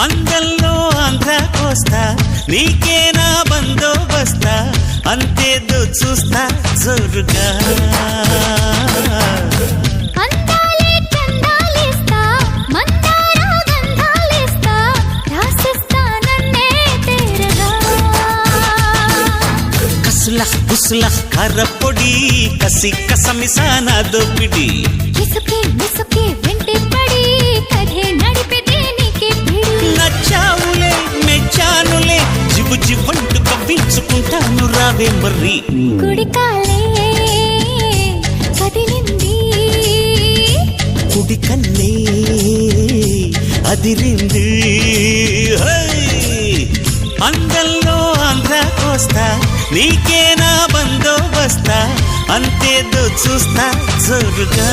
అందంలో ఆంధ్ర కోస్తా నీకేనా బందోబస్తా అంతేదో చూస్తా జోరుగా కుసుల కర్రపొడి కసి కసమిసాన దోపిడి నచ్చావులే మెచ్చానులే జివ్వు జివ్వంటూ కవ్వించుకుంటాను రావే మర్రి కుడి కన్నే అదిరింది అందంలో ఆంధ్ర కోస్తా నీకేనా బందోబస్తా అంతేదో చూస్తా జోరుగా